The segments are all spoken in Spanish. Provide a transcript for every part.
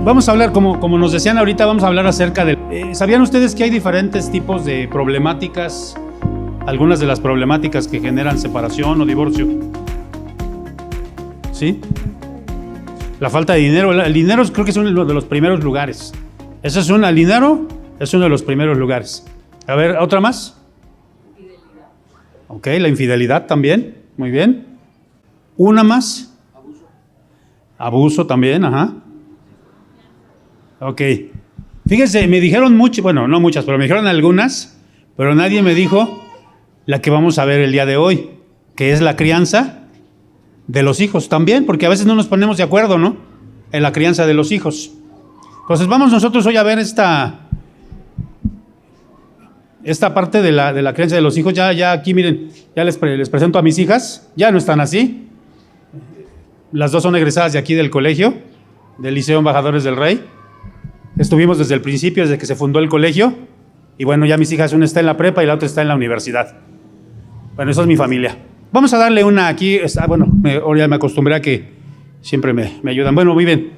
Vamos a hablar, como nos decían ahorita, vamos a hablar acerca de... ¿Sabían ustedes que hay diferentes tipos de problemáticas? Algunas de las problemáticas que generan separación o divorcio. ¿Sí? La falta de dinero. El dinero creo que es uno de los primeros lugares. Ese es el dinero es uno de los primeros lugares. A ver, ¿otra más? Infidelidad. Ok, la infidelidad también. Muy bien. ¿Una más? Abuso también, ajá. Ok. Fíjense, me dijeron muchas, bueno, no muchas, pero me dijeron algunas, pero nadie me dijo la que vamos a ver el día de hoy, que es la crianza de los hijos también, porque a veces no nos ponemos de acuerdo, ¿no? En la crianza de los hijos. Entonces vamos nosotros hoy a ver esta parte de la crianza de los hijos. Ya aquí miren, ya les presento a mis hijas, ya no están así. Las dos son egresadas de aquí del colegio, del Liceo Embajadores del Rey. Estuvimos desde el principio, desde que se fundó el colegio. Y bueno, ya mis hijas, una está en la prepa y la otra está en la universidad. Bueno, eso es mi familia. Vamos a darle una aquí. Bueno, ahora ya me acostumbré a que siempre me ayudan. Bueno, muy bien.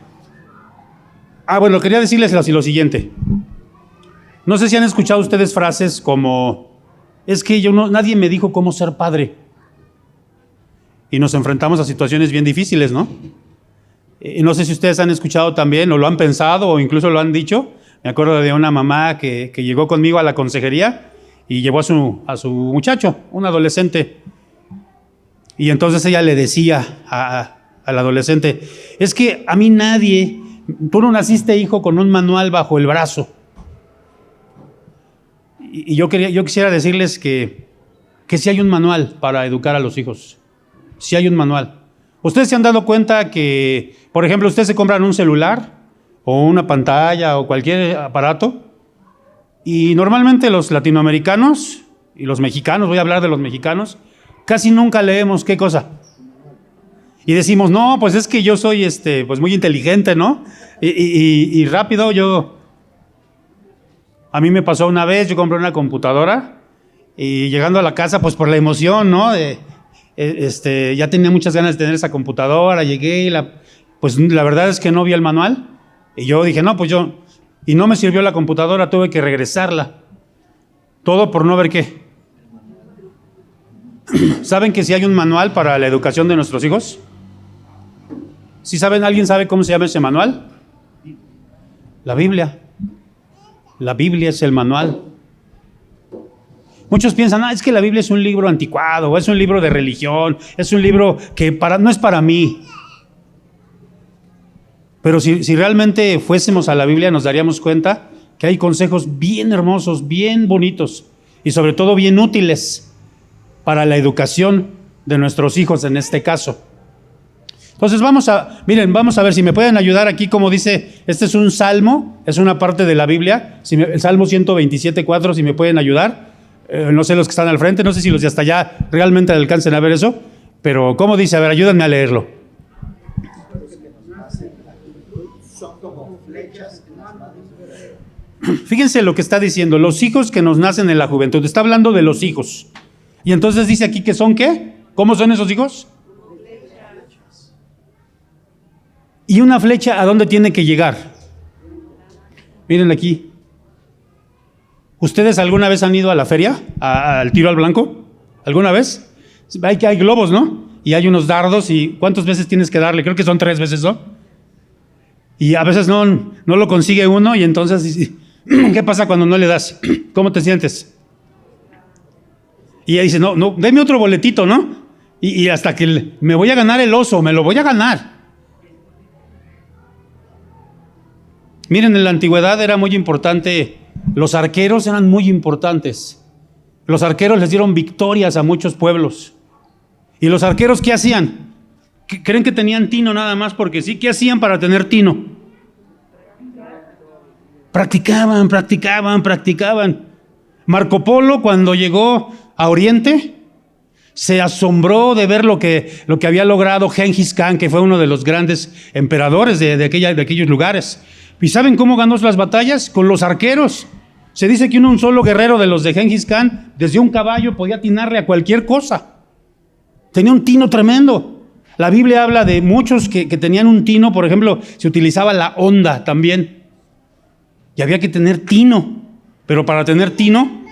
Bueno, quería decirles lo siguiente. No sé si han escuchado ustedes frases como: es que nadie me dijo cómo ser padre. Y nos enfrentamos a situaciones bien difíciles, ¿no? Y no sé si ustedes han escuchado también, o lo han pensado, o incluso lo han dicho. Me acuerdo de una mamá que llegó conmigo a la consejería y llevó a su muchacho, un adolescente. Y entonces ella le decía al adolescente: es que a mí tú no naciste, hijo, con un manual bajo el brazo. Y yo quisiera decirles que sí hay un manual para educar a los hijos. Sí hay un manual. Ustedes se han dado cuenta que, por ejemplo, ustedes se compran un celular o una pantalla o cualquier aparato, y normalmente los latinoamericanos y los mexicanos, voy a hablar de los mexicanos, casi nunca leemos ¿qué cosa? Y decimos: no, pues es que yo soy pues muy inteligente, ¿no? Y rápido a mí me pasó una vez, yo compré una computadora y llegando a la casa, pues por la emoción, ¿no? Ya tenía muchas ganas de tener esa computadora, llegué y pues la verdad es que no vi el manual. Y yo dije: no, pues y no me sirvió la computadora, tuve que regresarla. Todo por no ver qué. ¿Saben que sí hay un manual para la educación de nuestros hijos? ¿Sí saben? ¿Alguien sabe cómo se llama ese manual? La Biblia. La Biblia es el manual. Muchos piensan: es que la Biblia es un libro anticuado, o es un libro de religión, es un libro que no es para mí. Pero si realmente fuésemos a la Biblia, nos daríamos cuenta que hay consejos bien hermosos, bien bonitos y sobre todo bien útiles para la educación de nuestros hijos en este caso. Entonces vamos a ver si me pueden ayudar aquí, como dice, este es un salmo, es una parte de la Biblia, el Salmo 127:4, si me pueden ayudar. No sé los que están al frente, no sé si los de hasta allá realmente alcancen a ver eso, pero ¿cómo dice? A ver, ayúdenme a leerlo. Fíjense lo que está diciendo: los hijos que nos nacen en la juventud. Está hablando de los hijos. Y entonces dice aquí que son ¿qué? ¿Cómo son esos hijos? ¿Y una flecha a dónde tiene que llegar? Miren aquí. ¿Ustedes alguna vez han ido a la feria? ¿Al tiro al blanco? ¿Alguna vez? Hay globos, ¿no? Y hay unos dardos, y ¿cuántas veces tienes que darle? Creo que son 3 veces, ¿no? Y a veces no lo consigue uno, y entonces, ¿qué pasa cuando no le das? ¿Cómo te sientes? Y ella dice: no, deme otro boletito, ¿no? Y hasta que me voy a ganar el oso, me lo voy a ganar. Miren, en la antigüedad era muy importante, los arqueros eran muy importantes. Los arqueros les dieron victorias a muchos pueblos. ¿Y los arqueros qué hacían? ¿Creen que tenían tino nada más porque sí? ¿Qué hacían para tener tino? Practicaban. Marco Polo, cuando llegó a Oriente, se asombró de ver lo que había logrado Gengis Khan, que fue uno de los grandes emperadores de aquellos lugares. ¿Y saben cómo ganó las batallas? Con los arqueros. Se dice que un solo guerrero de los de Gengis Khan, desde un caballo, podía atinarle a cualquier cosa. Tenía un tino tremendo. La Biblia habla de muchos que tenían un tino, por ejemplo, se utilizaba la onda también. Y había que tener tino. Pero para tener tino,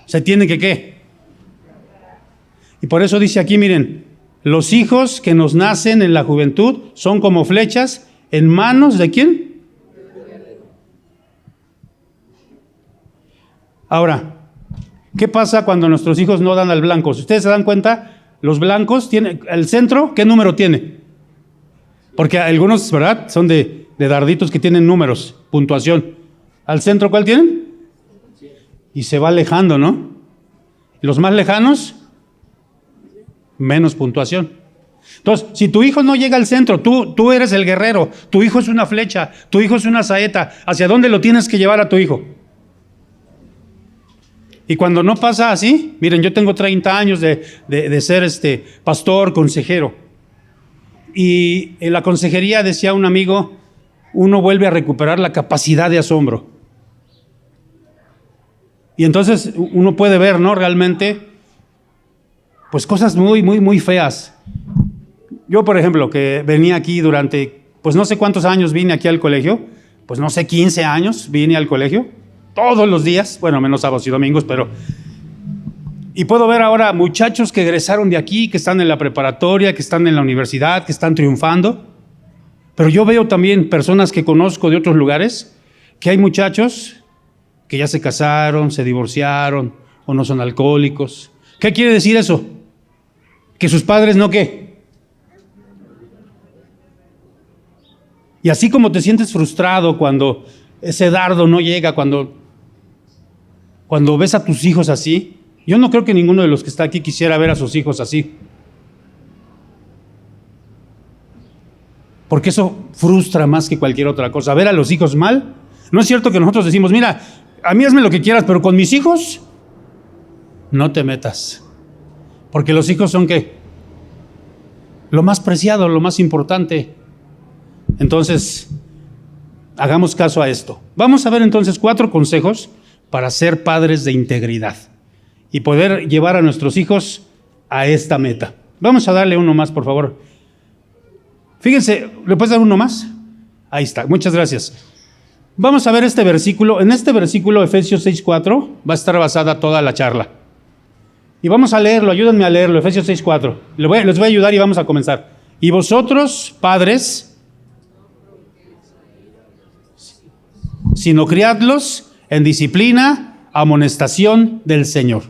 se tiene que ¿qué? Y por eso dice aquí, miren, los hijos que nos nacen en la juventud son como flechas en manos ¿de quién? Ahora, ¿qué pasa cuando nuestros hijos no dan al blanco? Si ustedes se dan cuenta, los blancos tienen, el centro, ¿qué número tiene? Porque algunos, ¿verdad? Son de darditos que tienen números, puntuación. ¿Al centro cuál tienen? Y se va alejando, ¿no? Los más lejanos, menos puntuación. Entonces, si tu hijo no llega al centro, tú eres el guerrero, tu hijo es una flecha, tu hijo es una saeta, ¿hacia dónde lo tienes que llevar a tu hijo? Y cuando no pasa así, miren, yo tengo 30 años de ser pastor, consejero. Y en la consejería decía un amigo, uno vuelve a recuperar la capacidad de asombro. Y entonces uno puede ver, ¿no? Realmente, pues cosas muy, muy, muy feas. Yo, por ejemplo, que venía aquí durante, pues no sé cuántos años vine aquí al colegio, pues no sé, 15 años vine al colegio, todos los días, bueno, menos sábados y domingos, pero... Y puedo ver ahora muchachos que egresaron de aquí, que están en la preparatoria, que están en la universidad, que están triunfando. Pero yo veo también personas que conozco de otros lugares, que hay muchachos que ya se casaron, se divorciaron o no son alcohólicos. ¿Qué quiere decir eso? Que sus padres no ¿qué? Y así como te sientes frustrado cuando ese dardo no llega, cuando ves a tus hijos así, yo no creo que ninguno de los que está aquí quisiera ver a sus hijos así. Porque eso frustra más que cualquier otra cosa. Ver a los hijos mal. No es cierto que nosotros decimos, mira, a mí hazme lo que quieras, pero con mis hijos no te metas. Porque los hijos son ¿qué? Lo más preciado, lo más importante. Entonces, hagamos caso a esto. Vamos a ver entonces 4 consejos para ser padres de integridad y poder llevar a nuestros hijos a esta meta. Vamos a darle uno más, por favor. Fíjense, ¿le puedes dar uno más? Ahí está, muchas gracias. Vamos a ver este versículo. En este versículo, Efesios 6:4, va a estar basada toda la charla. Y vamos a leerlo, ayúdenme a leerlo, Efesios 6:4. Les voy a ayudar y vamos a comenzar. Y vosotros, padres, sino criadlos en disciplina, amonestación del Señor.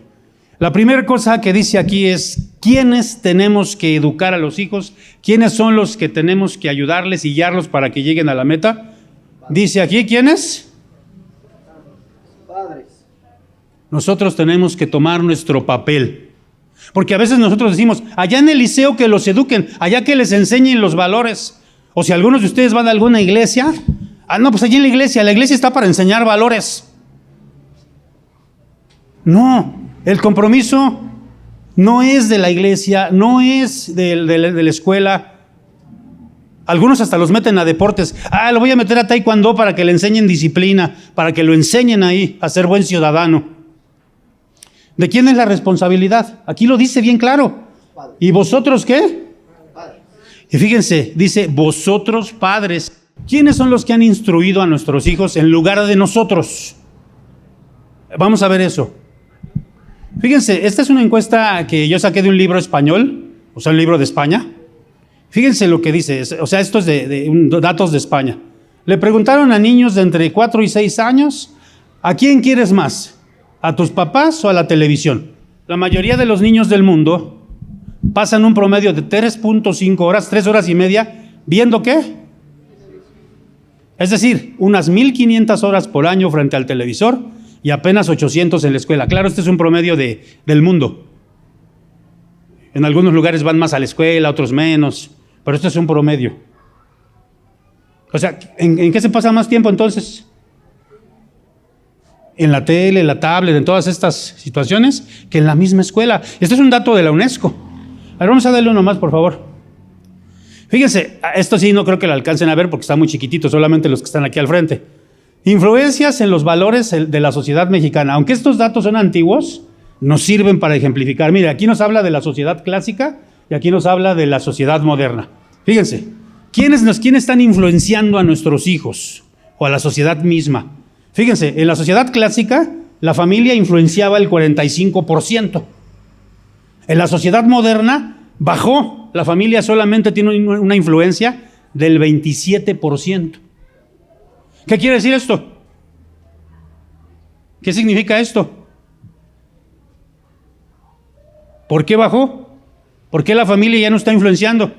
La primera cosa que dice aquí es, ¿quiénes tenemos que educar a los hijos? ¿Quiénes son los que tenemos que ayudarles y guiarlos para que lleguen a la meta? Dice aquí, ¿quiénes? Padres. Nosotros tenemos que tomar nuestro papel. Porque a veces nosotros decimos, allá en el liceo que los eduquen, allá que les enseñen los valores. O si algunos de ustedes van a alguna iglesia, no, pues allí en la iglesia está para enseñar valores. No, el compromiso no es de la iglesia, no es de la escuela. Algunos hasta los meten a deportes. Lo voy a meter a taekwondo para que le enseñen disciplina, para que lo enseñen ahí a ser buen ciudadano. ¿De quién es la responsabilidad? Aquí lo dice bien claro. ¿Y vosotros qué? Y fíjense, dice vosotros padres. ¿Quiénes son los que han instruido a nuestros hijos en lugar de nosotros? Vamos a ver eso. Fíjense, esta es una encuesta que yo saqué de un libro español, o sea, un libro de España. Fíjense lo que dice, o sea, esto es de datos de España. Le preguntaron a niños de entre 4 y 6 años, ¿a quién quieres más? ¿A tus papás o a la televisión? La mayoría de los niños del mundo pasan un promedio de 3.5 horas, 3 horas y media, ¿viendo qué? Es decir, unas 1,500 horas por año frente al televisor y apenas 800 en la escuela. Claro, este es un promedio del mundo. En algunos lugares van más a la escuela, otros menos, pero esto es un promedio. O sea, ¿en qué se pasa más tiempo entonces? En la tele, en la tablet, en todas estas situaciones, que en la misma escuela. Este es un dato de la UNESCO. A ver, vamos a darle uno más, por favor. Fíjense, esto sí no creo que lo alcancen a ver porque está muy chiquitito, solamente los que están aquí al frente. Influencias en los valores de la sociedad mexicana. Aunque estos datos son antiguos, nos sirven para ejemplificar. Mire, aquí nos habla de la sociedad clásica y aquí nos habla de la sociedad moderna. Fíjense, ¿quiénes están influenciando a nuestros hijos o a la sociedad misma? Fíjense, en la sociedad clásica, la familia influenciaba el 45%. En la sociedad moderna, bajó. La familia solamente tiene una influencia del 27%. ¿Qué quiere decir esto? ¿Qué significa esto? ¿Por qué bajó? ¿Por qué la familia ya no está influenciando?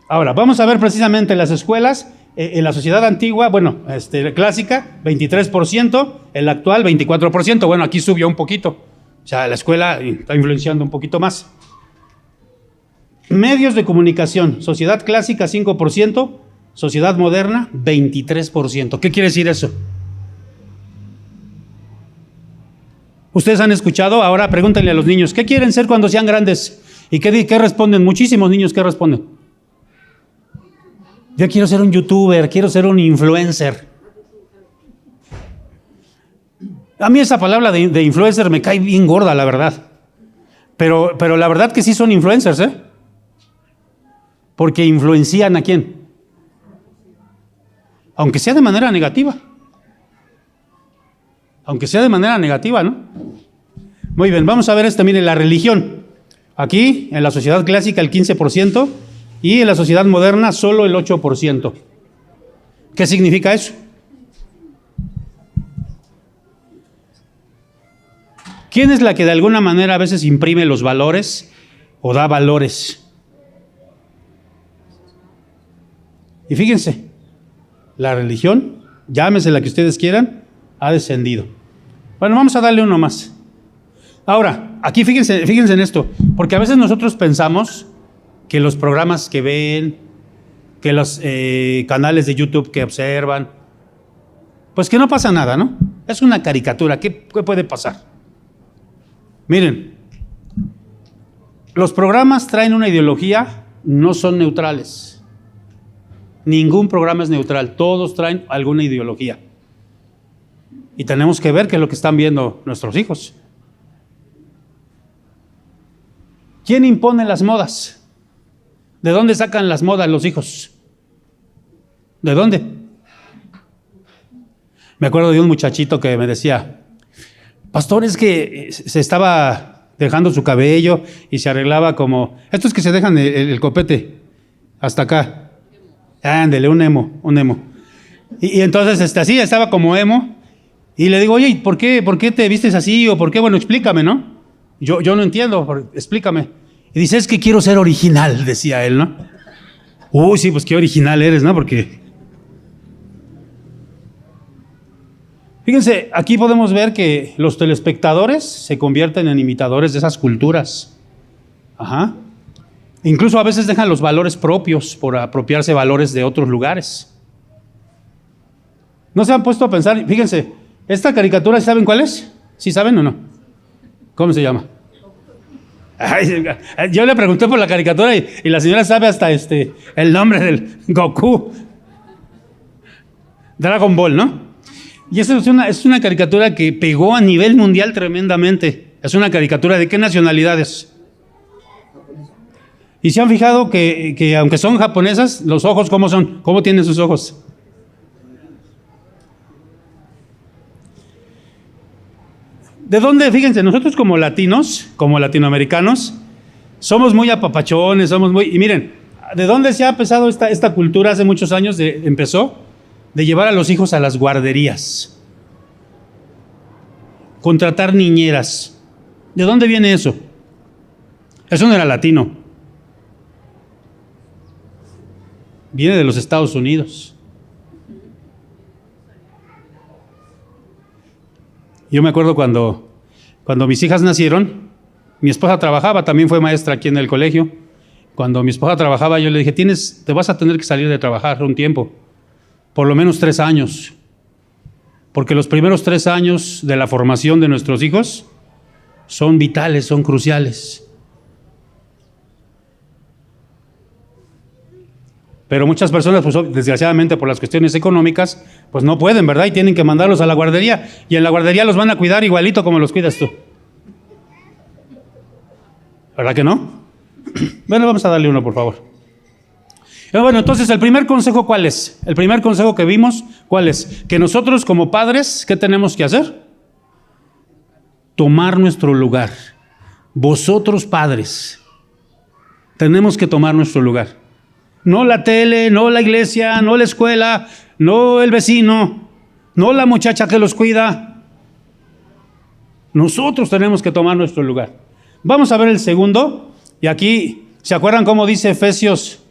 Ahora, vamos a ver precisamente las escuelas. En la sociedad antigua, clásica, 23%, en la actual, 24%. Bueno, aquí subió un poquito. O sea, la escuela está influenciando un poquito más. Medios de comunicación, sociedad clásica, 5%, sociedad moderna, 23%. ¿Qué quiere decir eso? Ustedes han escuchado, ahora pregúntenle a los niños, ¿qué quieren ser cuando sean grandes? ¿Y qué responden? Muchísimos niños, ¿qué responden? Yo quiero ser un youtuber, quiero ser un influencer. A mí esa palabra de influencer me cae bien gorda, la verdad. Pero la verdad que sí son influencers, ¿eh? Porque influencian ¿a quién? Aunque sea de manera negativa. Aunque sea de manera negativa, ¿no? Muy bien, vamos a ver miren, la religión. Aquí, en la sociedad clásica, el 15%. Y en la sociedad moderna solo el 8%. ¿Qué significa eso? ¿Quién es la que de alguna manera a veces imprime los valores o da valores? Y fíjense, la religión, llámese la que ustedes quieran, ha descendido. Bueno, vamos a darle uno más. Ahora, aquí fíjense en esto, porque a veces nosotros pensamos que los programas que ven, que los canales de YouTube que observan, pues que no pasa nada, ¿no? Es una caricatura, ¿qué puede pasar? Miren, los programas traen una ideología, no son neutrales. Ningún programa es neutral, todos traen alguna ideología. Y tenemos que ver qué es lo que están viendo nuestros hijos. ¿Quién impone las modas? ¿De dónde sacan las modas los hijos? ¿De dónde? Me acuerdo de un muchachito que me decía, pastor, es que se estaba dejando su cabello y se arreglaba como, estos que se dejan el copete hasta acá. Ándele, un emo. Y entonces así estaba como emo. Y le digo, oye, ¿por qué te vistes así? O ¿por qué? Bueno, explícame, ¿no? Yo no entiendo, explícame. Y dice, es que quiero ser original, decía él, ¿no? Uy, sí, pues qué original eres, ¿no? Porque... Fíjense, aquí podemos ver que los telespectadores se convierten en imitadores de esas culturas. Ajá. Incluso a veces dejan los valores propios por apropiarse valores de otros lugares. ¿No se han puesto a pensar? Fíjense, esta caricatura, ¿saben cuál es? ¿Sí saben o no? ¿Cómo se llama? Ay, yo le pregunté por la caricatura y la señora sabe hasta el nombre del Goku. Dragon Ball, ¿no? Y esa es una caricatura que pegó a nivel mundial tremendamente. Es una caricatura ¿de qué nacionalidades? Y se han fijado que aunque son japonesas, los ojos, ¿cómo son? ¿Cómo tienen sus ojos? ¿De dónde? Fíjense, nosotros como latinos, como latinoamericanos, somos muy apapachones, y miren, ¿de dónde se ha empezado esta cultura? Hace muchos años empezó de llevar a los hijos a las guarderías, contratar niñeras. ¿De dónde viene eso? Eso no era latino. Viene de los Estados Unidos. Yo me acuerdo cuando mis hijas nacieron, mi esposa trabajaba, también fue maestra aquí en el colegio. Cuando mi esposa trabajaba, yo le dije, te vas a tener que salir de trabajar un tiempo, por lo menos 3 años, porque los primeros 3 años de la formación de nuestros hijos son vitales, son cruciales. Pero muchas personas, pues desgraciadamente por las cuestiones económicas, pues no pueden, ¿verdad? Y tienen que mandarlos a la guardería. Y en la guardería los van a cuidar igualito como los cuidas tú. ¿Verdad que no? Bueno, vamos a darle uno, por favor. Bueno, entonces, ¿el primer consejo cuál es? El primer consejo que vimos, ¿cuál es? Que nosotros como padres, ¿qué tenemos que hacer? Tomar nuestro lugar. Vosotros padres, tenemos que tomar nuestro lugar. No la tele, no la iglesia, no la escuela, no el vecino, no la muchacha que los cuida. Nosotros tenemos que tomar nuestro lugar. Vamos a ver el segundo. Y aquí, ¿se acuerdan cómo dice Efesios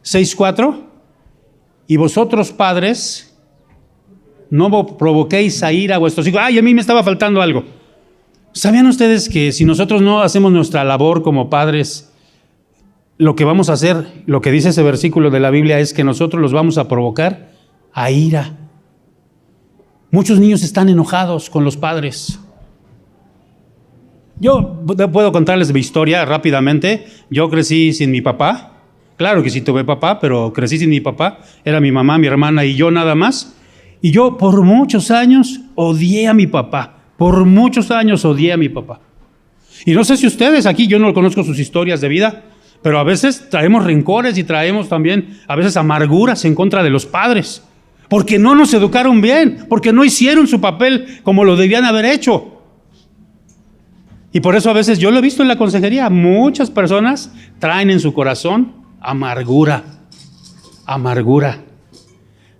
6:4? Y vosotros padres, no provoquéis a ira a vuestros hijos. Ay, a mí me estaba faltando algo. ¿Sabían ustedes que si nosotros no hacemos nuestra labor como padres, lo que vamos a hacer, lo que dice ese versículo de la Biblia, es que nosotros los vamos a provocar a ira? Muchos niños están enojados con los padres. Yo puedo contarles mi historia rápidamente. Yo crecí sin mi papá. Claro que sí tuve papá, pero crecí sin mi papá. Era mi mamá, mi hermana y yo nada más. Y yo por muchos años odié a mi papá. Por muchos años odié a mi papá. Y no sé si ustedes aquí, yo no conozco sus historias de vida, pero a veces traemos rencores y traemos también a veces amarguras en contra de los padres. Porque no nos educaron bien, porque no hicieron su papel como lo debían haber hecho. Y por eso a veces yo lo he visto en la consejería, muchas personas traen en su corazón amargura. Amargura.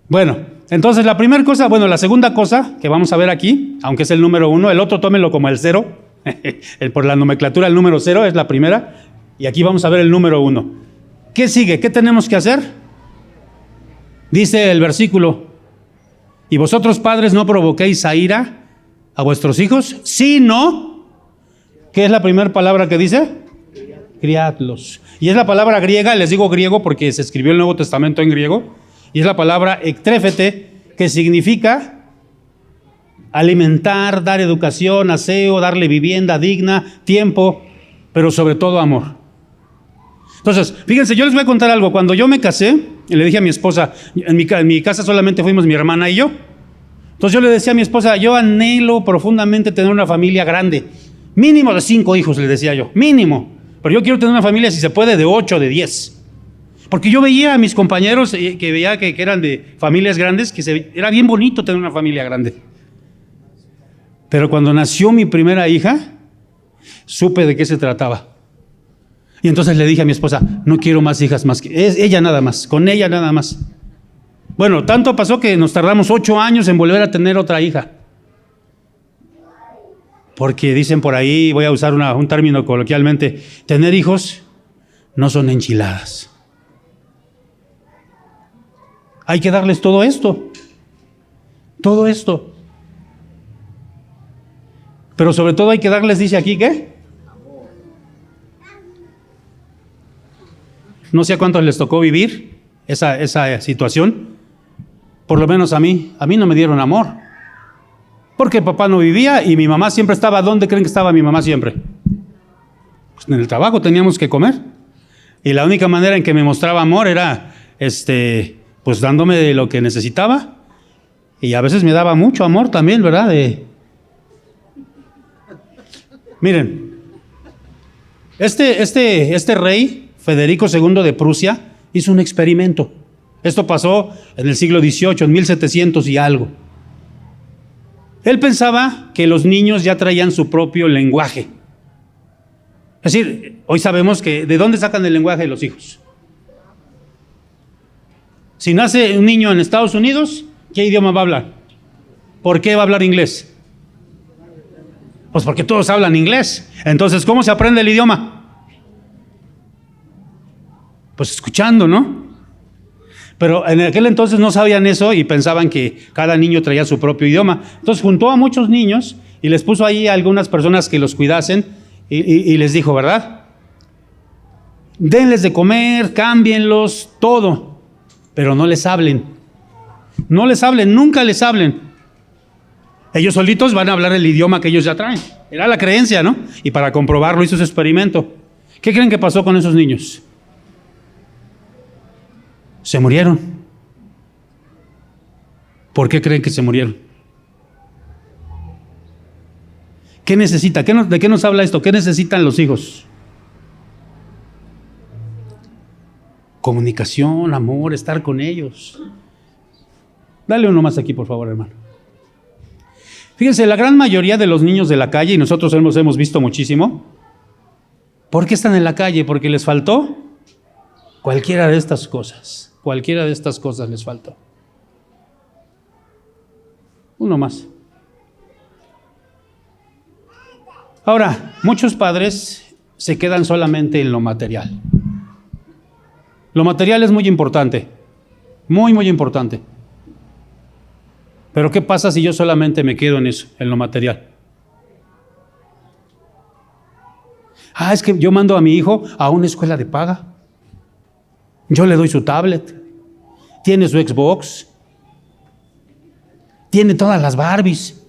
Bueno, entonces la primera cosa, la segunda cosa que vamos a ver aquí, aunque es el número 1, el otro tómenlo como el 0, por la nomenclatura el número 0 es la primera, y aquí vamos a ver el número 1. ¿Qué sigue? ¿Qué tenemos que hacer? Dice el versículo, y vosotros padres no provoquéis a ira a vuestros hijos, sino, ¿qué es la primera palabra que dice? Criadlos. Y es la palabra griega, les digo griego porque se escribió el Nuevo Testamento en griego, y es la palabra ektréfete, que significa alimentar, dar educación, aseo, darle vivienda digna, tiempo, pero sobre todo amor. Entonces, fíjense, yo les voy a contar algo. Cuando yo me casé, le dije a mi esposa, en mi casa solamente fuimos mi hermana y yo. Entonces yo le decía a mi esposa, yo anhelo profundamente tener una familia grande. Mínimo de 5 hijos, le decía yo, mínimo. Pero yo quiero tener una familia, si se puede, de 8, de 10. Porque yo veía a mis compañeros que veía que eran de familias grandes, era bien bonito tener una familia grande. Pero cuando nació mi primera hija, supe de qué se trataba. Y entonces le dije a mi esposa, no quiero más hijas más que ella nada más, con ella nada más. Bueno, tanto pasó que nos tardamos 8 años en volver a tener otra hija. Porque dicen por ahí, voy a usar un término coloquialmente, tener hijos no son enchiladas. Hay que darles todo esto. Todo esto. Pero sobre todo hay que darles, dice aquí, ¿qué? No sé a cuántos les tocó vivir esa situación. Por lo menos a mí no me dieron amor. Porque papá no vivía y mi mamá siempre estaba. ¿Dónde creen que estaba mi mamá siempre? Pues en el trabajo, teníamos que comer. Y la única manera en que me mostraba amor era, pues dándome de lo que necesitaba. Y a veces me daba mucho amor también, ¿verdad? Miren, este rey, Federico II de Prusia, hizo un experimento. Esto pasó en el siglo XVIII, en 1700 y algo. Él pensaba que los niños ya traían su propio lenguaje. Es decir, hoy sabemos que ¿de dónde sacan el lenguaje de los hijos? Si nace un niño en Estados Unidos, ¿qué idioma va a hablar? ¿Por qué va a hablar inglés? Pues porque todos hablan inglés. Entonces, ¿cómo se aprende el idioma? Pues escuchando, ¿no? Pero en aquel entonces no sabían eso y pensaban que cada niño traía su propio idioma. Entonces juntó a muchos niños y les puso ahí a algunas personas que los cuidasen y les dijo, ¿verdad? Denles de comer, cámbienlos, todo, pero no les hablen. No les hablen, nunca les hablen. Ellos solitos van a hablar el idioma que ellos ya traen. Era la creencia, ¿no? Y para comprobarlo hizo ese experimento. ¿Qué creen que pasó con esos niños? Se murieron. ¿Por qué creen que se murieron? ¿Qué necesita? ¿De qué nos habla esto? ¿Qué necesitan los hijos? Comunicación, amor, estar con ellos. Dale uno más aquí, por favor, hermano. Fíjense, la gran mayoría de los niños de la calle, y nosotros hemos visto muchísimo, ¿por qué están en la calle? Porque les faltó cualquiera de estas cosas. Cualquiera de estas cosas les faltó. Uno más. Ahora, muchos padres se quedan solamente en lo material. Lo material es muy importante, muy, muy importante. Pero ¿qué pasa si yo solamente me quedo en eso, en lo material? Es que yo mando a mi hijo a una escuela de paga. Yo le doy su tablet, tiene su Xbox, tiene todas las Barbies.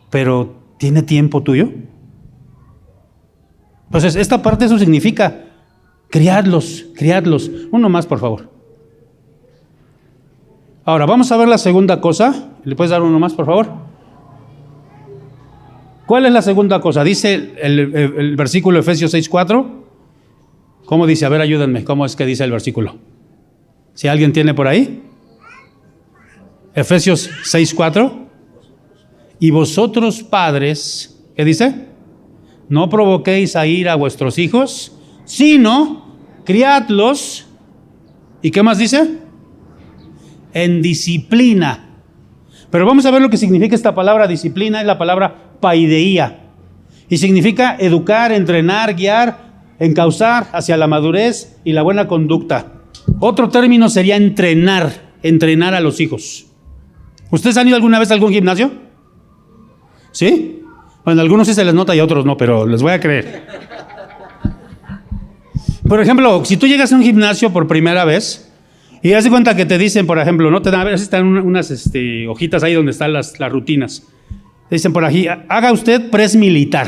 Pero ¿tiene tiempo tuyo? Entonces, esta parte, eso significa criadlos. Uno más, por favor. Ahora, vamos a ver la segunda cosa. ¿Le puedes dar uno más, por favor? ¿Cuál es la segunda cosa? Dice el versículo Efesios 6:4. ¿Cómo dice? A ver, ayúdenme. ¿Cómo es que dice el versículo? Si alguien tiene por ahí. Efesios 6:4. Y vosotros, padres, ¿qué dice? No provoquéis a ira a vuestros hijos, sino criadlos. ¿Y qué más dice? En disciplina. Pero vamos a ver lo que significa esta palabra disciplina. Es la palabra paideía. Y significa educar, entrenar, guiar, encauzar hacia la madurez y la buena conducta. Otro término sería entrenar a los hijos. ¿Ustedes han ido alguna vez a algún gimnasio? ¿Sí? Bueno, a algunos sí se les nota y a otros no, pero les voy a creer. Por ejemplo, si tú llegas a un gimnasio por primera vez y haz de cuenta que te dicen, por ejemplo, no te dan, a ver si están unas hojitas ahí donde están las rutinas. Te dicen por aquí, haga usted press militar.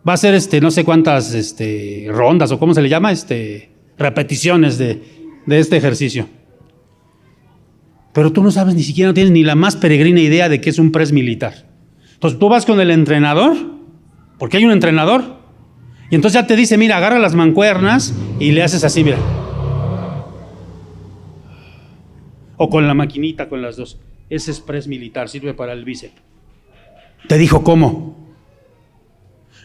Va a hacer no sé cuántas rondas o cómo se le llama, repeticiones de este ejercicio. Pero tú no sabes, ni siquiera no tienes ni la más peregrina idea de qué es un press militar. Entonces tú vas con el entrenador, porque hay un entrenador, y entonces ya te dice, mira, agarra las mancuernas y le haces así, mira. O con la maquinita, con las dos. Ese es press militar, sirve para el bíceps. Te dijo cómo.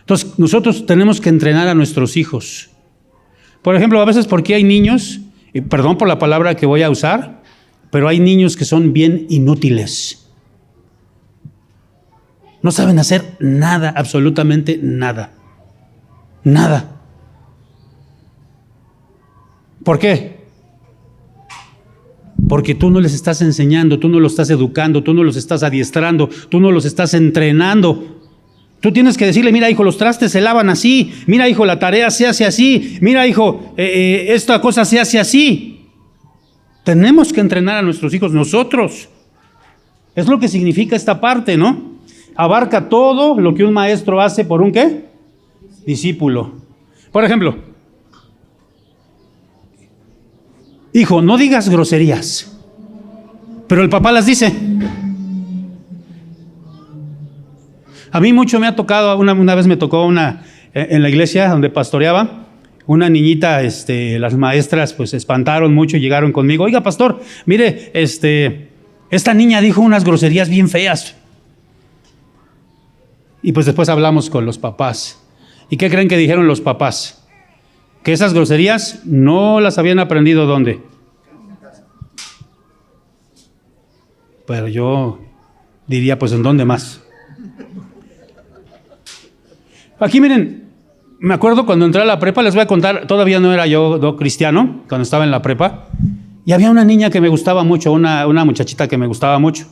Entonces nosotros tenemos que entrenar a nuestros hijos. Por ejemplo, a veces porque hay niños, y perdón por la palabra que voy a usar, pero hay niños que son bien inútiles. No saben hacer nada, absolutamente nada. Nada. ¿Por qué? Porque tú no les estás enseñando, tú no los estás educando, tú no los estás adiestrando, tú no los estás entrenando. Tú tienes que decirle, mira hijo, los trastes se lavan así, mira hijo, la tarea se hace así, mira hijo, esta cosa se hace así. Tenemos que entrenar a nuestros hijos nosotros. Es lo que significa esta parte, ¿no? Abarca todo lo que un maestro hace por un ¿qué? Discípulo. Por ejemplo, hijo, no digas groserías, pero el papá las dice. A mí mucho me ha tocado, una vez me tocó en la iglesia donde pastoreaba, una niñita, las maestras pues se espantaron mucho y llegaron conmigo. Oiga, pastor, mire, esta niña dijo unas groserías bien feas. Y pues después hablamos con los papás. ¿Y qué creen que dijeron los papás? Que esas groserías no las habían aprendido ¿dónde? Pero yo diría, pues ¿en dónde más? Aquí miren, me acuerdo cuando entré a la prepa, les voy a contar, todavía no era yo cristiano, cuando estaba en la prepa, y había una niña que me gustaba mucho, una muchachita que me gustaba mucho.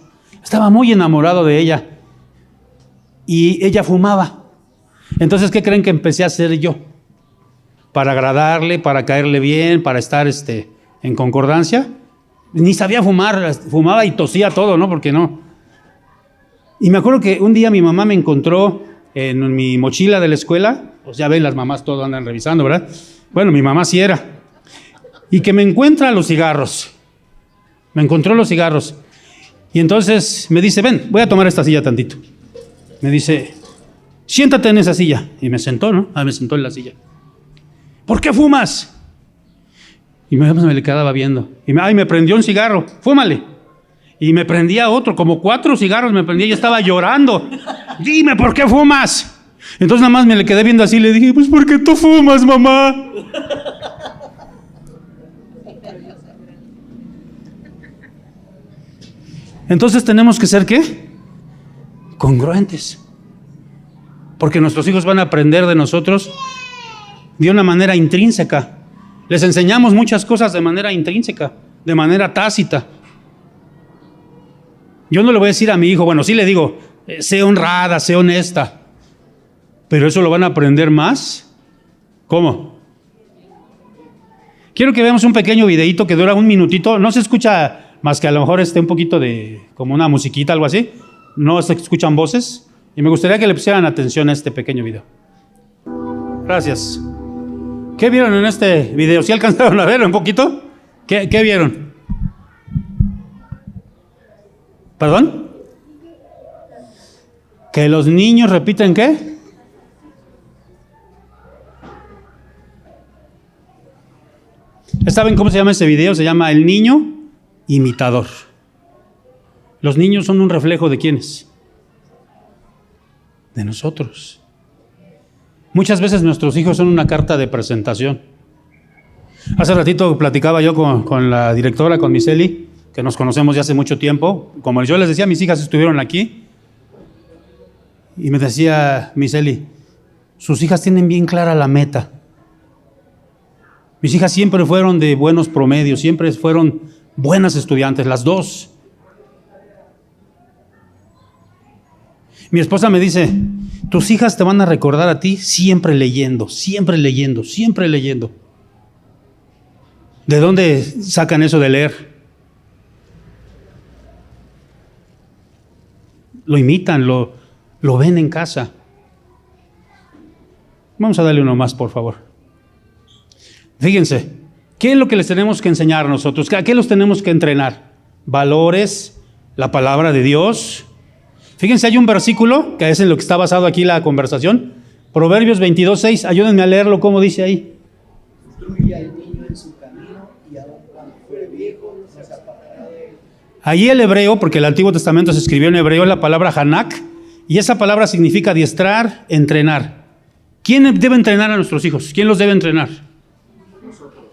Estaba muy enamorado de ella, y ella fumaba. Entonces, ¿qué creen que empecé a hacer yo? Para agradarle, para caerle bien, para estar en concordancia. Ni sabía fumar, fumaba y tosía todo, ¿no? Porque no. Y me acuerdo que un día mi mamá me encontró en mi mochila de la escuela. Pues ya ven, las mamás todo andan revisando, ¿verdad? Bueno, mi mamá sí era. Y que me encuentra los cigarros. Me encontró los cigarros. Y entonces me dice, ven, voy a tomar esta silla tantito. Me dice, siéntate en esa silla. Y me sentó, ¿no? Me sentó en la silla. ¿por qué fumas? Y me le quedaba viendo. Y me prendió un cigarro, fúmale. Y me prendía otro, como 4 cigarros me prendía, yo estaba llorando. Dime, ¿por qué fumas? Entonces nada más me le quedé viendo así y le dije, pues ¿por qué tú fumas, mamá? Entonces tenemos que ser, ¿qué? Congruentes. Porque nuestros hijos van a aprender de nosotros de una manera intrínseca. Les enseñamos muchas cosas de manera intrínseca, de manera tácita. Yo no le voy a decir a mi hijo, bueno, sí le digo, sé honrada, sé honesta. Pero eso lo van a aprender más. ¿Cómo? Quiero que veamos un pequeño videíto que dura 1 minutito. No se escucha más que a lo mejor un poquito de, como una musiquita, algo así. No se escuchan voces. Y me gustaría que le pusieran atención a este pequeño video. Gracias. ¿Qué vieron en este video? ¿Sí alcanzaron a ver un poquito? ¿Qué vieron? ¿Perdón? ¿Que los niños repiten qué? ¿Saben cómo se llama ese video? Se llama El Niño Imitador. Los niños son un reflejo ¿de quiénes? De nosotros. Muchas veces nuestros hijos son una carta de presentación. Hace ratito platicaba yo con la directora, con Miseli, que nos conocemos ya hace mucho tiempo. Como yo les decía, mis hijas estuvieron aquí. Y me decía Miseli, sus hijas tienen bien clara la meta. Mis hijas siempre fueron de buenos promedios, siempre fueron buenas estudiantes, las dos. Mi esposa me dice, tus hijas te van a recordar a ti siempre leyendo, siempre leyendo, siempre leyendo. ¿De dónde sacan eso de leer? Lo imitan, lo ven en casa. Vamos a darle uno más, por favor. Fíjense, ¿qué es lo que les tenemos que enseñar nosotros? ¿A qué los tenemos que entrenar? Valores, la palabra de Dios. Fíjense, hay un versículo, que es en lo que está basado aquí la conversación. Proverbios 22:6, ayúdenme a leerlo, ¿cómo dice ahí? Instruye al niño en su camino y aun cuando fuere viejo no se apartará de él. Ahí el hebreo, porque el Antiguo Testamento se escribió en hebreo, es la palabra hanak, y esa palabra significa adiestrar, entrenar. ¿Quién debe entrenar a nuestros hijos? ¿Quién los debe entrenar? Nosotros.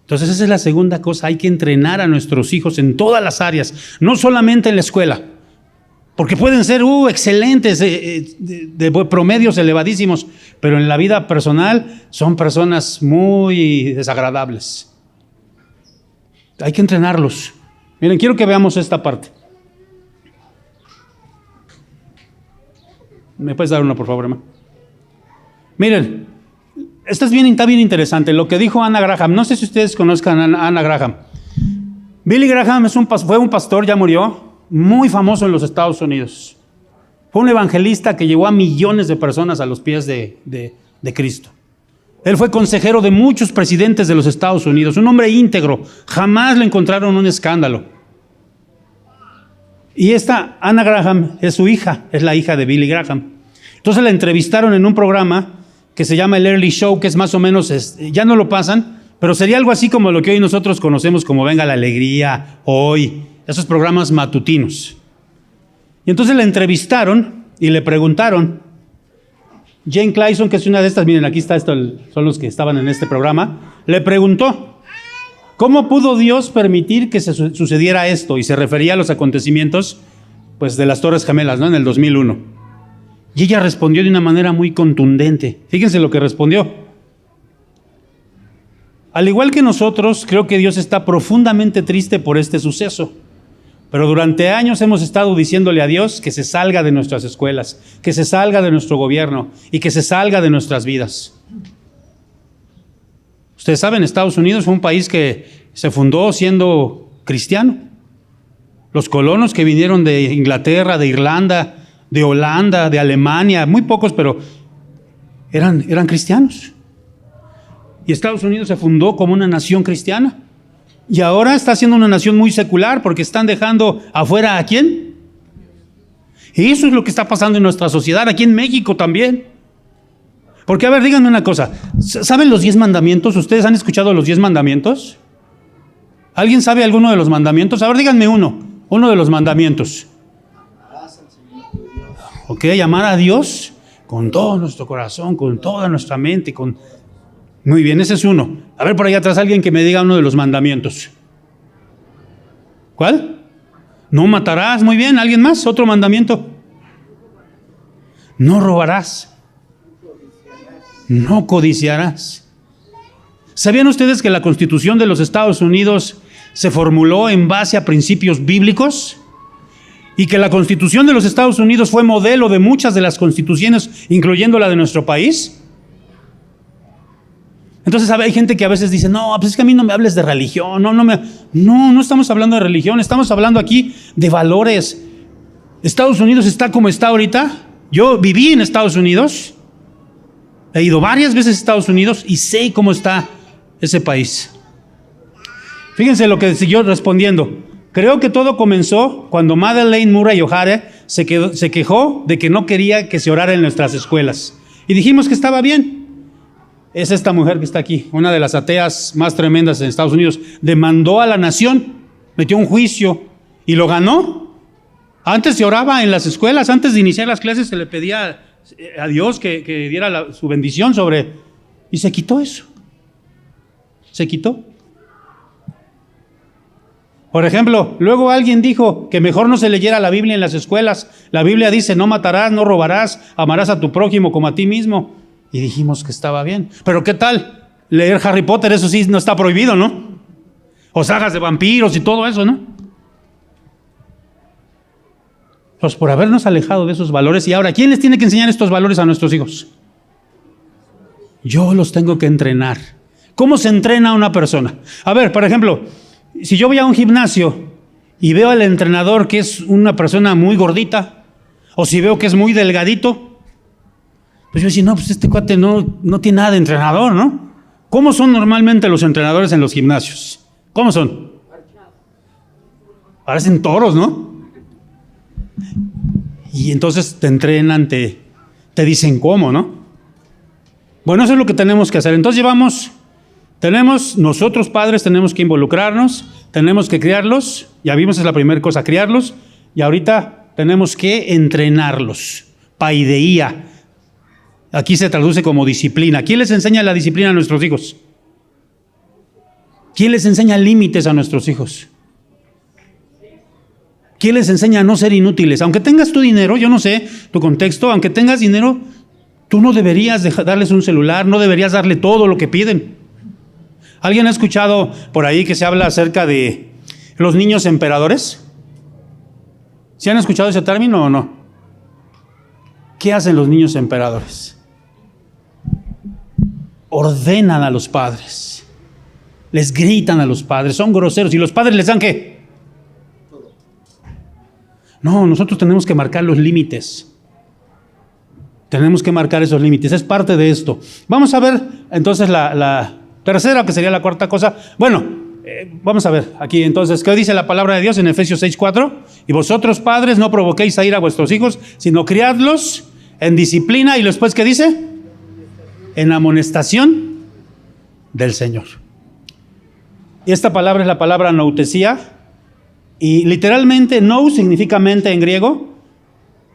Entonces esa es la segunda cosa, hay que entrenar a nuestros hijos en todas las áreas, no solamente en la escuela, porque pueden ser excelentes, de promedios elevadísimos, pero en la vida personal son personas muy desagradables. Hay que entrenarlos. Miren, quiero que veamos esta parte. ¿Me puedes dar una, por favor, hermano? Miren, está bien interesante lo que dijo Anna Graham. No sé si ustedes conozcan a Anna Graham. Billy Graham fue un pastor, ya murió, muy famoso en los Estados Unidos. Fue un evangelista que llevó a millones de personas a los pies de Cristo. Él fue consejero de muchos presidentes de los Estados Unidos, un hombre íntegro, jamás le encontraron un escándalo. Y esta Anna Graham es su hija, es la hija de Billy Graham. Entonces la entrevistaron en un programa que se llama el Early Show, que es más o menos, ya no lo pasan, pero sería algo así como lo que hoy nosotros conocemos como Venga la Alegría, Hoy, esos programas matutinos. Y entonces la entrevistaron y le preguntaron, Jane Clayson, que es una de estas, miren, aquí está, son los que estaban en este programa, le preguntó, ¿cómo pudo Dios permitir que se sucediera esto? Y se refería a los acontecimientos, pues, de las Torres Gemelas, ¿no? En el 2001. Y ella respondió de una manera muy contundente. Fíjense lo que respondió. Al igual que nosotros, creo que Dios está profundamente triste por este suceso. Pero durante años hemos estado diciéndole a Dios que se salga de nuestras escuelas, que se salga de nuestro gobierno y que se salga de nuestras vidas. Ustedes saben, Estados Unidos fue un país que se fundó siendo cristiano. Los colonos que vinieron de Inglaterra, de Irlanda, de Holanda, de Alemania, muy pocos, pero eran cristianos. Y Estados Unidos se fundó como una nación cristiana. Y ahora está siendo una nación muy secular porque están dejando afuera ¿a quién? Y eso es lo que está pasando en nuestra sociedad, aquí en México también. Porque, a ver, díganme una cosa. ¿Saben los 10 mandamientos? ¿Ustedes han escuchado los 10 mandamientos? ¿Alguien sabe alguno de los mandamientos? A ver, díganme uno de los mandamientos. Ok, amar a Dios con todo nuestro corazón, con toda nuestra mente, con... Muy bien, ese es uno. A ver, por ahí atrás alguien que me diga uno de los mandamientos. ¿Cuál? No matarás. Muy bien, ¿alguien más? Otro mandamiento. No robarás. No codiciarás. ¿Sabían ustedes que la Constitución de los Estados Unidos se formuló en base a principios bíblicos? Y que la Constitución de los Estados Unidos fue modelo de muchas de las constituciones, incluyendo la de nuestro país. Entonces, hay gente que a veces dice, no, pues es que a mí no me hables de religión, no estamos hablando de religión, estamos hablando aquí de valores. Estados Unidos está como está ahorita. Yo viví en Estados Unidos, he ido varias veces a Estados Unidos y sé cómo está ese país. Fíjense lo que siguió respondiendo. Creo que todo comenzó cuando Madeleine Murray O'Hara se quejó de que no quería que se orara en nuestras escuelas. Y dijimos que estaba bien. Es esta mujer que está aquí, una de las ateas más tremendas en Estados Unidos. Demandó a la nación, metió un juicio y lo ganó. Antes se oraba en las escuelas, antes de iniciar las clases se le pedía a Dios que diera su bendición sobre... Y se quitó eso. Se quitó. Por ejemplo, luego alguien dijo que mejor no se leyera la Biblia en las escuelas. La Biblia dice, no matarás, no robarás, amarás a tu prójimo como a ti mismo. Y dijimos que estaba bien. Pero ¿qué tal? Leer Harry Potter, eso sí no está prohibido, ¿no? O sagas de vampiros y todo eso, ¿no? Pues por habernos alejado de esos valores. Y ahora, ¿quién les tiene que enseñar estos valores a nuestros hijos? Yo los tengo que entrenar. ¿Cómo se entrena a una persona? A ver, por ejemplo, si yo voy a un gimnasio y veo al entrenador que es una persona muy gordita, o si veo que es muy delgadito, pues yo decía, no, pues este cuate no tiene nada de entrenador, ¿no? ¿Cómo son normalmente los entrenadores en los gimnasios? ¿Cómo son? Parecen toros, ¿no? Y entonces te entrenan, te dicen cómo, ¿no? Bueno, eso es lo que tenemos que hacer. Entonces nosotros padres tenemos que involucrarnos, tenemos que criarlos, ya vimos, es la primera cosa, criarlos, y ahorita tenemos que entrenarlos, paideía. Aquí se traduce como disciplina. ¿Quién les enseña la disciplina a nuestros hijos? ¿Quién les enseña límites a nuestros hijos? ¿Quién les enseña a no ser inútiles? Aunque tengas tu dinero, yo no sé tu contexto, aunque tengas dinero, tú no deberías darles un celular, no deberías darle todo lo que piden. ¿Alguien ha escuchado por ahí que se habla acerca de los niños emperadores? ¿Sí han escuchado ese término o no? ¿Qué hacen los niños emperadores? Ordenan a los padres, les gritan a los padres, son groseros, y los padres les dan ¿qué? No, nosotros tenemos que marcar los límites. Tenemos que marcar esos límites, es parte de esto. Vamos a ver entonces la tercera, que sería la cuarta cosa. Bueno, vamos a ver aquí entonces, ¿qué dice la palabra de Dios en Efesios 6:4? Y vosotros padres no provoquéis a ira a vuestros hijos, sino criadlos en disciplina, y después ¿qué dice? En amonestación del Señor. Y esta palabra es la palabra noutesía, y literalmente nou significa mente en griego,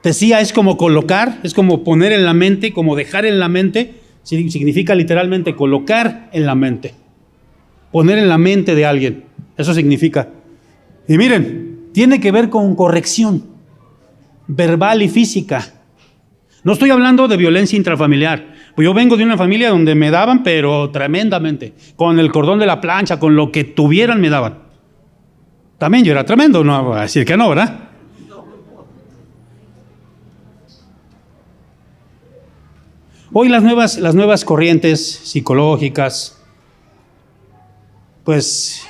tesía es como colocar, es como poner en la mente, como dejar en la mente, significa literalmente colocar en la mente, poner en la mente de alguien, eso significa. Y miren, tiene que ver con corrección verbal y física. No estoy hablando de violencia intrafamiliar. Pues yo vengo de una familia donde me daban, pero tremendamente. Con el cordón de la plancha, con lo que tuvieran me daban. También yo era tremendo, no voy a decir que no, ¿verdad? Hoy las nuevas corrientes psicológicas, pues,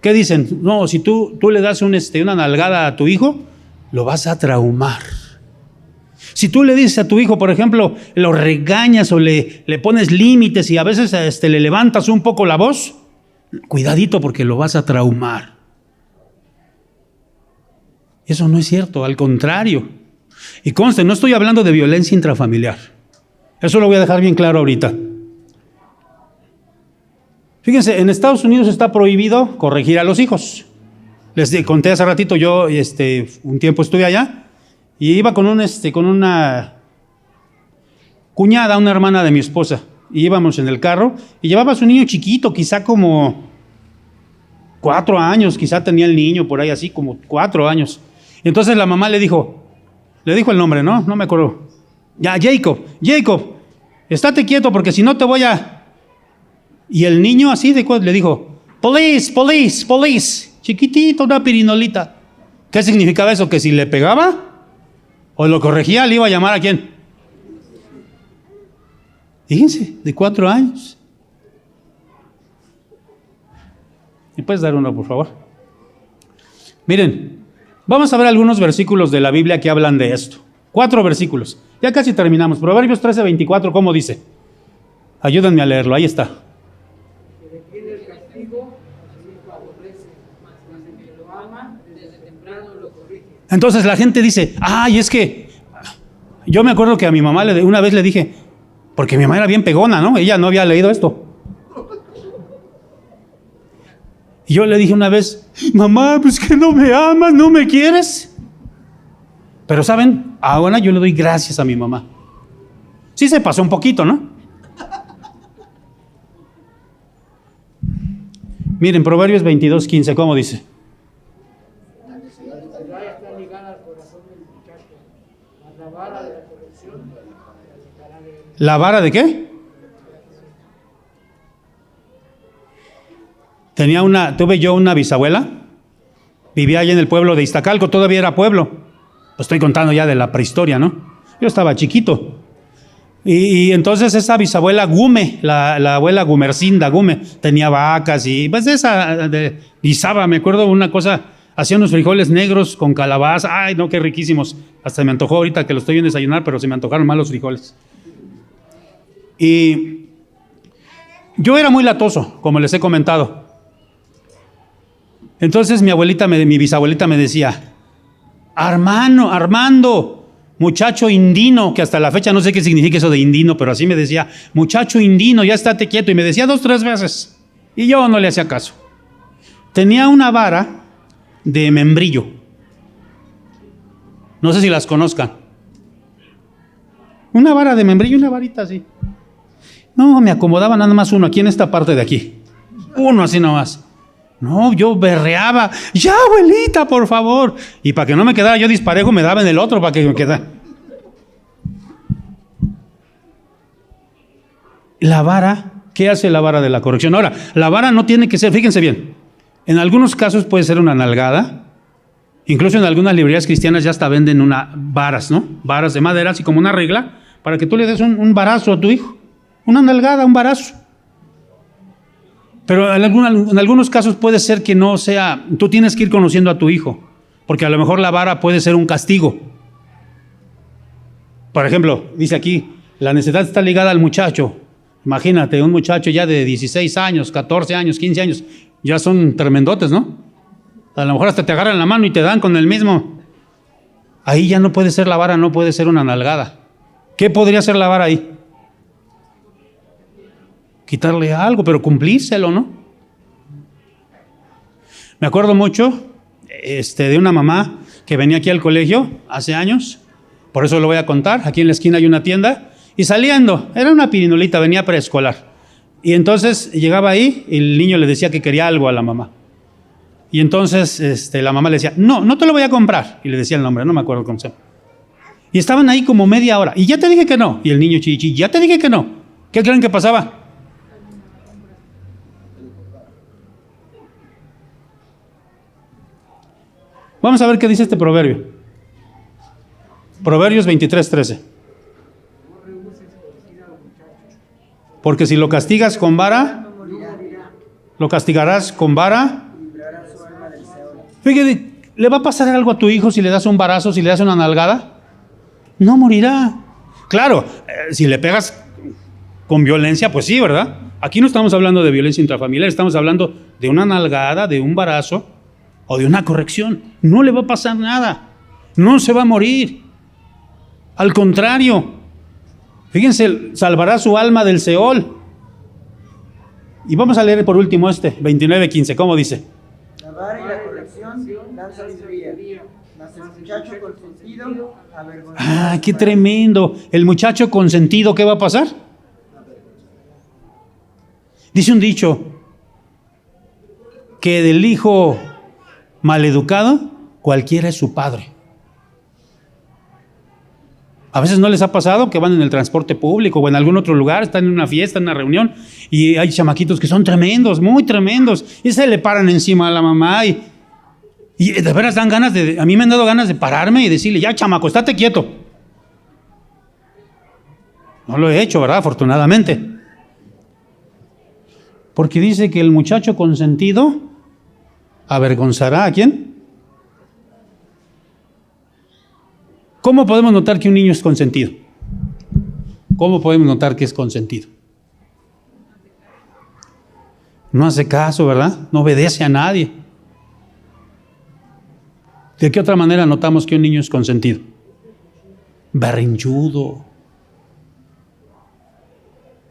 ¿qué dicen? No, si tú le das una nalgada a tu hijo, lo vas a traumar. Si tú le dices a tu hijo, por ejemplo, lo regañas o le pones límites y a veces le levantas un poco la voz, cuidadito porque lo vas a traumar. Eso no es cierto, al contrario. Y conste, no estoy hablando de violencia intrafamiliar. Eso lo voy a dejar bien claro ahorita. Fíjense, en Estados Unidos está prohibido corregir a los hijos. Les conté hace ratito, yo un tiempo estuve allá y iba con una cuñada, una hermana de mi esposa, y íbamos en el carro y llevaba a su niño chiquito, quizá como 4 años, quizá tenía el niño por ahí así, como 4 años. Entonces la mamá le dijo el nombre, ¿no? No me acuerdo. Ya, Jacob, estate quieto porque si no te voy a... Y el niño así le dijo, police, chiquitito, una pirinolita. ¿Qué significaba eso? Que si le pegaba o lo corregía, le iba a llamar ¿a quién? Fíjense, de 4 años. ¿Me puedes dar uno, por favor? Miren, vamos a ver algunos versículos de la Biblia que hablan de esto. 4 versículos. Ya casi terminamos. Proverbios 13:24, ¿cómo dice? Ayúdenme a leerlo, ahí está. Entonces la gente dice, ay, es que yo me acuerdo que a mi mamá una vez le dije, porque mi mamá era bien pegona, ¿no? Ella no había leído esto. Y yo le dije una vez, mamá, pues que no me amas, no me quieres. Pero ¿saben? Ahora yo le doy gracias a mi mamá. Sí se pasó un poquito, ¿no? Miren, Proverbios 22:15, ¿cómo dice? ¿La vara de qué? Tuve yo una bisabuela, vivía allá en el pueblo de Iztacalco, todavía era pueblo. Pues estoy contando ya de la prehistoria, ¿no? Yo estaba chiquito. Y entonces esa bisabuela Gume, la abuela Gumercinda Gume, tenía vacas y pues guisaba, me acuerdo una cosa, hacía unos frijoles negros con calabaza. Ay, no, qué riquísimos. Hasta me antojó ahorita que lo estoy en desayunar, pero se me antojaron mal los frijoles. Y yo era muy latoso, como les he comentado. Entonces mi bisabuelita me decía, Armando, muchacho indino, que hasta la fecha no sé qué significa eso de indino, pero así me decía, muchacho indino, ya estate quieto. Y me decía 2, 3 veces. Y yo no le hacía caso. Tenía una vara de membrillo. No sé si las conozcan. Una vara de membrillo, una varita así. No, me acomodaba nada más uno aquí en esta parte de aquí. Uno así nomás. No, yo berreaba. Ya, abuelita, por favor. Y para que no me quedara yo disparejo, me daba en el otro para que me quedara. La vara, ¿qué hace la vara de la corrección? Ahora, la vara no tiene que ser, fíjense bien, en algunos casos puede ser una nalgada. Incluso en algunas librerías cristianas ya hasta venden varas, ¿no? Varas de madera, así como una regla, para que tú le des un varazo a tu hijo. Una nalgada, un varazo. Pero en algunos casos puede ser que no sea, tú tienes que ir conociendo a tu hijo, porque a lo mejor la vara puede ser un castigo. Por ejemplo, dice aquí, la necesidad está ligada al muchacho. Imagínate, un muchacho ya de 16 años, 14 años, 15 años, ya son tremendotes, ¿no? A lo mejor hasta te agarran la mano y te dan con el mismo. Ahí ya no puede ser la vara, no puede ser una nalgada. ¿Qué podría ser la vara ahí? Quitarle algo, pero cumplírselo, ¿no? Me acuerdo mucho de una mamá que venía aquí al colegio hace años, por eso lo voy a contar. Aquí en la esquina hay una tienda, y saliendo, era una pirinolita, venía preescolar. Y entonces llegaba ahí y el niño le decía que quería algo a la mamá. Y entonces la mamá le decía, no te lo voy a comprar. Y le decía el nombre, no me acuerdo cómo se llama. Y estaban ahí como media hora. Y ya te dije que no. Y el niño chichi, ya te dije que no. ¿Qué creen que pasaba? Vamos a ver qué dice este proverbio. Proverbios 23:13. Porque si lo castigas con vara, lo castigarás con vara. Fíjate, ¿le va a pasar algo a tu hijo si le das un varazo, si le das una nalgada? No morirá. Claro, si le pegas con violencia, pues sí, ¿verdad? Aquí no estamos hablando de violencia intrafamiliar, estamos hablando de una nalgada, de un varazo o de una corrección. No le va a pasar nada. No se va a morir. Al contrario. Fíjense, salvará su alma del Seol. Y vamos a leer por último 29:15, ¿cómo dice? La vara y la corrección dan sabiduría, mas el muchacho consentido avergonzará. ¡Ah, qué tremendo! El muchacho consentido, ¿qué va a pasar? Dice un dicho, que del hijo maleducado, cualquiera es su padre. A veces no les ha pasado que van en el transporte público o en algún otro lugar, están en una fiesta, en una reunión, y hay chamaquitos que son tremendos, muy tremendos, y se le paran encima a la mamá, y de veras dan ganas a mí me han dado ganas de pararme y decirle, ya chamaco, estate quieto. No lo he hecho, ¿verdad? Afortunadamente. Porque dice que el muchacho consentido avergonzará ¿a quién? ¿Cómo podemos notar que un niño es consentido? ¿Cómo podemos notar que es consentido? No hace caso, ¿verdad? No obedece a nadie. ¿De qué otra manera notamos que un niño es consentido? Berrinchudo.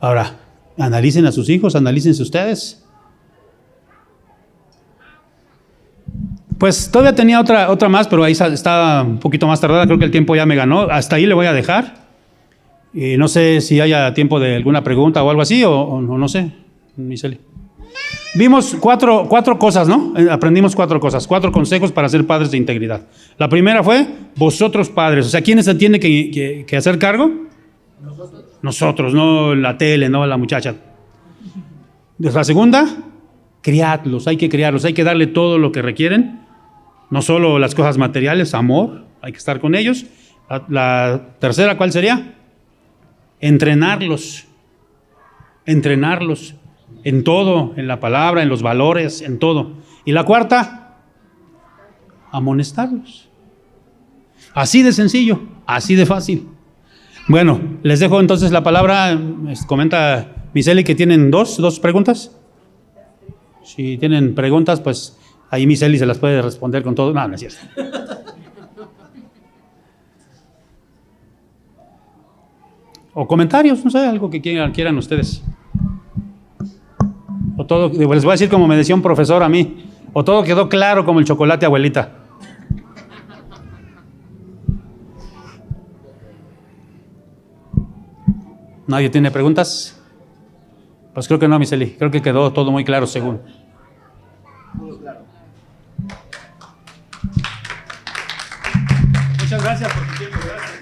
Ahora, analicen a sus hijos, analícense ustedes. Pues todavía tenía otra más, pero ahí está un poquito más tardada, creo que el tiempo ya me ganó. Hasta ahí le voy a dejar. Y no sé si haya tiempo de alguna pregunta o algo así, o no sé, Miseli. Vimos cuatro cosas, ¿no? Aprendimos 4 cosas, 4 consejos para ser padres de integridad. La primera fue, vosotros padres. O sea, ¿quiénes se tiene que hacer cargo? Nosotros, no la tele, no la muchacha. La segunda, criadlos, hay que criarlos, hay que darle todo lo que requieren. No solo las cosas materiales, amor, hay que estar con ellos. La tercera, ¿cuál sería? Entrenarlos en todo, en la palabra, en los valores, en todo. Y la cuarta, amonestarlos. Así de sencillo, así de fácil. Bueno, les dejo entonces la palabra. Comenta Miseli que tienen dos preguntas. Si tienen preguntas, pues ahí Miseli se las puede responder con todo. No, no es cierto. O comentarios, no sé, algo que quieran ustedes. O todo, les voy a decir como me decía un profesor a mí, o todo quedó claro como el chocolate, abuelita. ¿Nadie tiene preguntas? Pues creo que no, Miseli. Creo que quedó todo muy claro según. Muchas gracias por tu tiempo. Gracias.